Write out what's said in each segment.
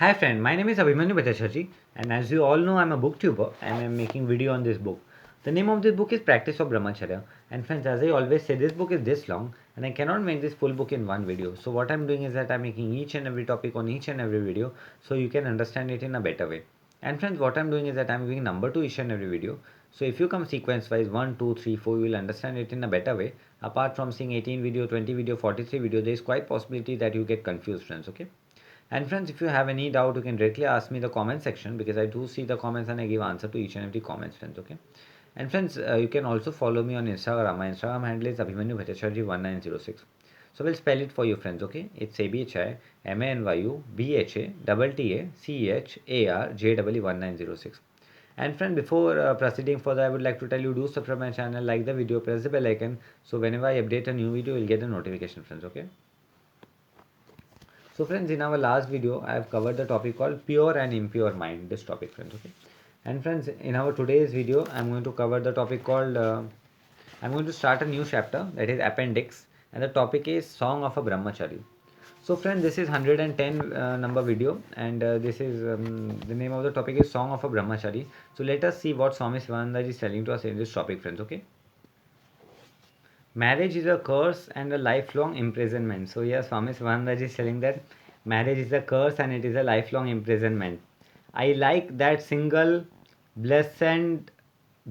Hi friend, my name is Abhimanyu Bhattacharjee, and as you all know, I'm a booktuber and I'm making video on this book. The name of this book is Practice of Brahmacharya. And friends, as I always say, this book is this long and I cannot make this full book in one video. So what I'm doing is that I'm making each and every topic on each and every video so you can understand it in a better way. And friends, what I'm doing is that I'm giving number to each and every video. So if you come sequence wise 1, 2, 3, 4, you will understand it in a better way. Apart from seeing 18 video, 20 video, 43 video, there is quite possibility that you get confused, friends. Okay. And friends, if you have any doubt, you can directly ask me in the comment section because I do see the comments and I give answer to each and every comments, friends. Okay. And friends, you can also follow me on Instagram. My Instagram handle is Abhimanyu Bhattacharjee 1906. So we'll spell it for you, friends. Okay. It's ABHIMANYUBHATTACHARJEE 1906. And friend, before proceeding further, I would like to tell you do subscribe my channel, like the video, press the bell icon. So whenever I update a new video, you'll get a notification, friends. Okay. So friends, in our last video, I have covered the topic called pure and impure mind. This topic, friends. Okay. And friends, in our today's video, I'm going to cover the topic called. I'm going to start a new chapter, that is appendix, and the topic is Song of a Brahmachari. So friends, this is 110 number video, and this is the name of the topic is Song of a Brahmachari. So let us see what Swami Sivananda is telling to us in this topic, friends. Okay. Marriage is a curse and a lifelong imprisonment. So yes, Swami Sivananda is telling that marriage is a curse and it is a lifelong imprisonment. I like that single blessed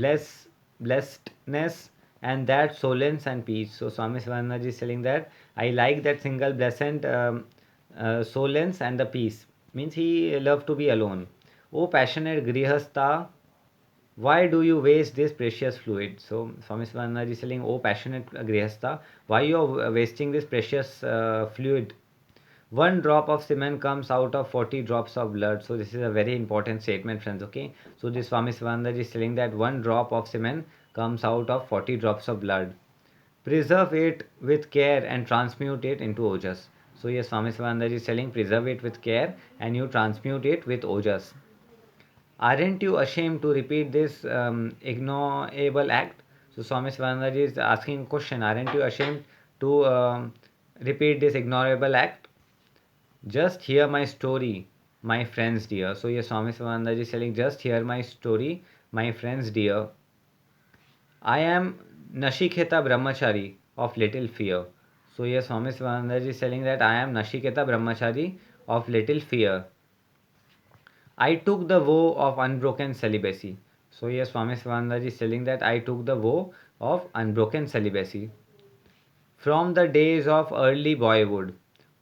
bless blessedness and that solace and peace. So Swami Sivananda is telling that I like that single blessed solace and the peace. Means he loved to be alone. Oh passionate grihastha, why do you waste this precious fluid? So Swami Swananda is telling, oh passionate grihastha, why you are wasting this precious fluid? One drop of semen comes out of 40 drops of blood. So this is a very important statement, friends. Okay. So this Swami Swananda is telling that one drop of semen comes out of 40 drops of blood. Preserve it with care and transmute it into ojas. So yes, Swami Swananda is telling, preserve it with care and you transmute it with ojas. Aren't you ashamed to repeat this ignoble act? So Swami Swananda is asking a question. Aren't you ashamed to repeat this ignorable act? Just hear my story, my friends dear. So yes, Swami Swananda is telling, just hear my story, my friends dear. I am Nashiketa Brahmachari of little fear. So yes, Swami Swananda is telling that I am Nashiketa Brahmachari of little fear. I took the vow of unbroken celibacy. So yes, Swami Sivananda is telling that I took the vow of unbroken celibacy from the days of early boyhood.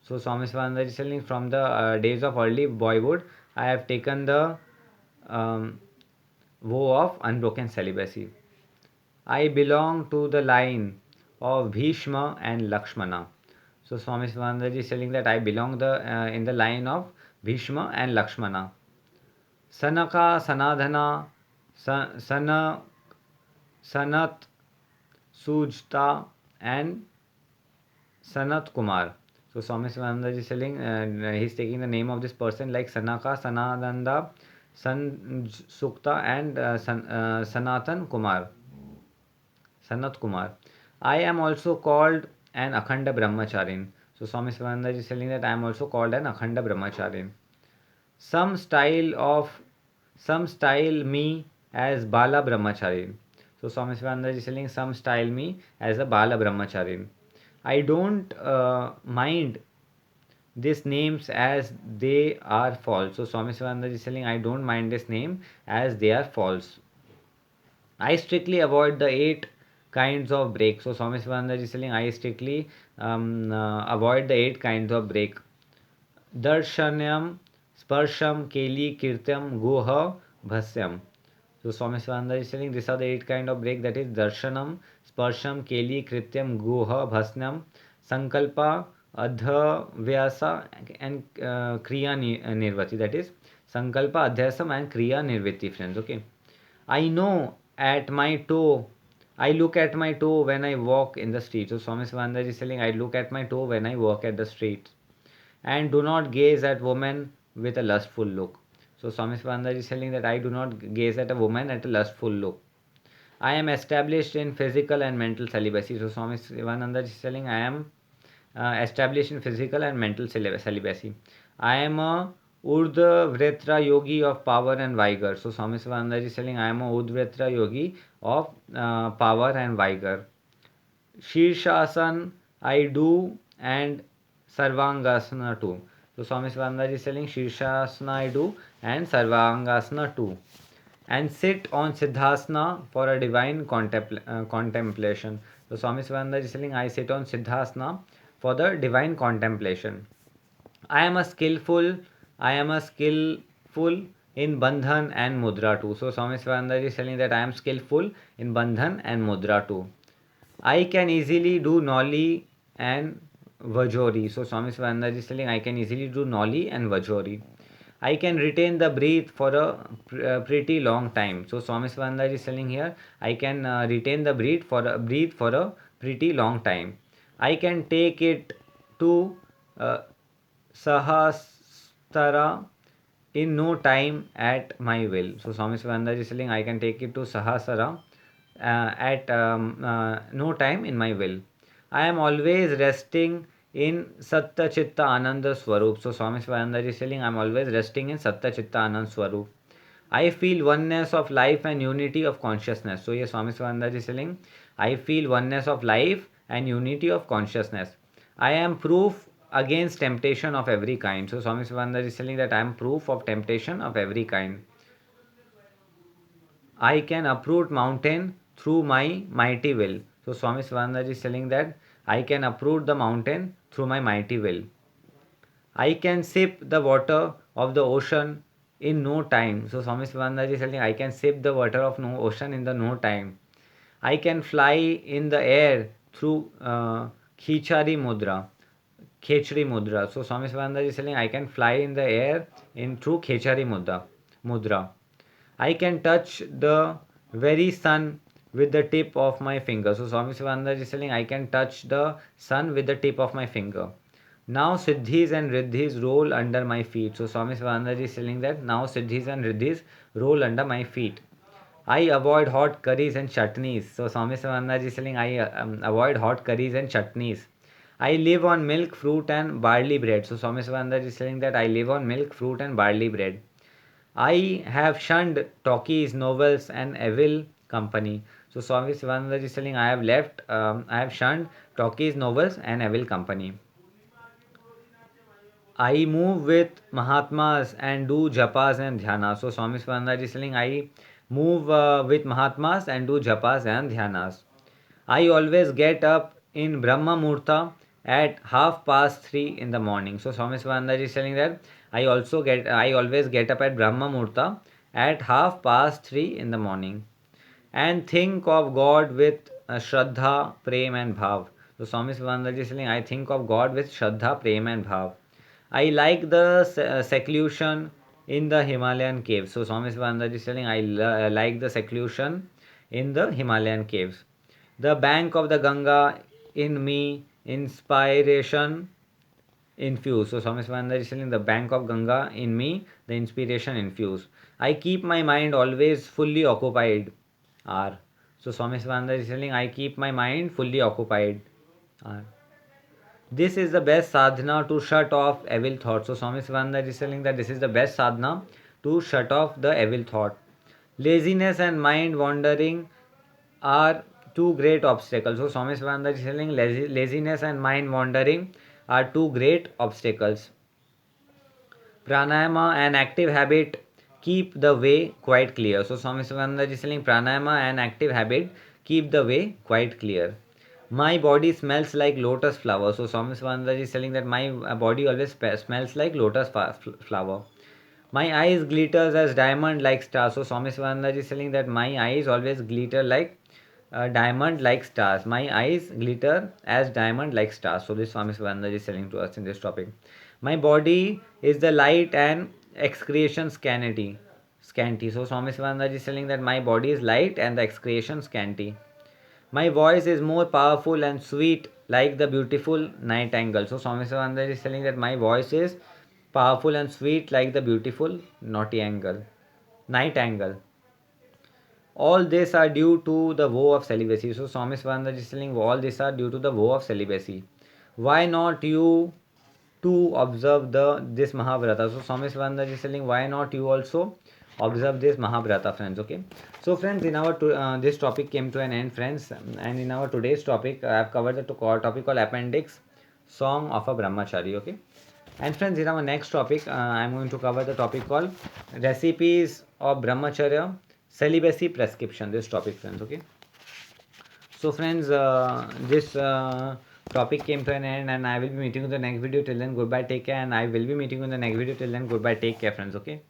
So Swami Sivananda is telling from the days of early boyhood, I have taken the um, vow of unbroken celibacy. I belong to the line of Bhishma and Lakshmana. So Swami Sivananda is telling that I belong in the line of Bhishma and Lakshmana. Sanaka, Sanadhana, Sana, Sanat, Sujta, and Sanat Kumar. So Swami Sivananda is telling, he's taking the name of this person like Sanaka, Sanananda, San Sukta, and Sanatan Kumar. Sanat Kumar. I am also called an Akhanda Brahmacharin. So Swami Sivananda is telling that I am also called an Akhanda Brahmacharin. Some style of some style me as Bala Brahmachari. So Swami Sivananda is telling some style me as a Bala Brahmachari. I don't mind these names as they are false. So Swami Sivananda is telling I don't mind this name as they are false. I strictly avoid the 8 kinds of break. So Swami Sivananda is telling I strictly avoid the 8 kinds of break. Darshanyam, Sparsham, Keli, Kirtam, Goha, Bhasyam. So Swami Swananda is telling these are the 8 kind of break, that is Darshanam, Sparsham, Keli, Krityam, Goha, Bhasnam, Sankalpa, Adhavyasa, and Kriya Nirvati, that is Sankalpa, Adhyasam, and Kriya Nirvati, friends. Okay. I know at my toe, I look at my toe when I walk in the street. So Swami Swananda is telling I look at my toe when I walk at the street, and do not gaze at women with a lustful look. So Swami Sivananda is telling that I do not gaze at a woman at a lustful look. I am established in physical and mental celibacy. So Swami Sivananda is telling I am established in physical and mental celibacy. I am a Urdhvritra yogi of power and vigor. So Swami Sivananda is telling I am a Urdhvritra yogi of power and vigor. Shirshasana I do and Sarvangasana too. So Swami Sivananda is telling Shirshasana I do and Sarvangasana too. And sit on Siddhasana for a divine contemplation. So Swami Sivananda is telling I sit on Siddhasana for the divine contemplation. I am a skillful, I am a skillful in Bandhan and Mudra too. So Swami Sivananda is telling that I am skillful in Bandhan and Mudra too. I can easily do Noli and Vajori. So Swami Sivananda is telling I can easily do Noli and Vajori. I can retain the breath for a pretty long time. So Swami Sivananda is telling here I can retain the breath for a pretty long time. I can take it to uh, Sahasrara in no time at my will. So Swami Sivananda is telling I can take it to Sahasrara at no time in my will. I am always resting in Satta Chitta Ananda Swarup. So Swami Sivananda is telling I am always resting in Satta Chitta Ananda Swarup. I feel oneness of life and unity of consciousness. So yes, Swami Sivananda is telling I feel oneness of life and unity of consciousness. I am proof against temptation of every kind. So Swami Sivananda is telling that I am proof of temptation of every kind. I can uproot mountain through my mighty will. So Swami Sivananda is telling that I can uproot the mountain through my mighty will. I can sip the water of the ocean in no time. So Swami Sivananda is telling I can sip the water of no ocean in the no time. I can fly in the air through Khichari Mudra. Khechri Mudra. So Swami Sivananda is telling I can fly in the air in through Khechari Mudra. I can touch the very sun with the tip of my finger. So Swami Sivananda is telling I can touch the sun with the tip of my finger. Now Siddhis and Riddhis roll under my feet. So Swami Sivananda is telling that now Siddhis and Riddhis roll under my feet. I avoid hot curries and chutneys. So Swami Sivananda is telling I avoid hot curries and chutneys. I live on milk, fruit and barley bread. So Swami Sivananda is telling that I live on milk, fruit and barley bread. I have shunned talkies, novels, and evil company. So Swami Sivananda is telling I have shunned talkies, novels, and evil company. I move with Mahatmas and do japas and dhyanas. So Swami Sivananda is telling I move with Mahatmas and do japas and dhyanas. I always get up in Brahma Murta at 3:30 in the morning. So Swami Sivananda is telling that I always get up at Brahma Murta at 3:30 in the morning and think of God with Shraddha, Prem and Bhav. So Swami Sivananda is telling I think of God with Shraddha, Prem and Bhav. I like the seclusion in the Himalayan caves. So Swami Sivananda is telling I like the seclusion in the Himalayan caves. The bank of the Ganga in me inspiration infuse. So Swami Sivananda is telling the bank of Ganga in me the inspiration infuse. I keep my mind always fully occupied. R. So Swami Sivananda is telling I keep my mind fully occupied. R. This is the best sadhana to shut off evil thoughts. So Swami Sivananda is telling that this is the best sadhana to shut off the evil thought. Laziness and mind wandering are two great obstacles. So Swami Sivananda is telling laziness and mind wandering are two great obstacles. Pranayama and active habit keep the way quite clear. So Swami Sivananda is telling pranayama and active habit keep the way quite clear. My body smells like lotus flower. So Swami Sivananda is telling that my body always smells like lotus flower. My eyes glitters as diamond like stars. So Swami Sivananda is telling that my eyes always glitter like diamond like stars. My eyes glitter as diamond like stars. So this Swami Sivananda is telling to us in this topic. My body is the light and excretion scanty. Scanty. So Swami Sivananda is telling that my body is light and the excretion scanty. My voice is more powerful and sweet like the beautiful nightingale. So Swami Sivananda is telling that my voice is powerful and sweet like the beautiful nightingale. All this are due to the vow of celibacy. So Swami Sivananda is telling all this are due to the vow of celibacy. Why not you to observe this Mahabharata. So Swami Sivananda is telling, why not you also observe this Mahabharata, friends? Okay. So friends, in our this topic came to an end, friends, and in our today's topic, I have covered the topic called appendix, song of a brahmachari. Okay. And friends, in our next topic, I'm going to cover the topic called recipes of brahmacharya celibacy prescription. This topic, friends. Okay. So friends, this topic came to an end, and I will be meeting you in the next video. Till then, goodbye, take care, and I will be meeting you in the next video. Till then, goodbye, take care, friends. Okay.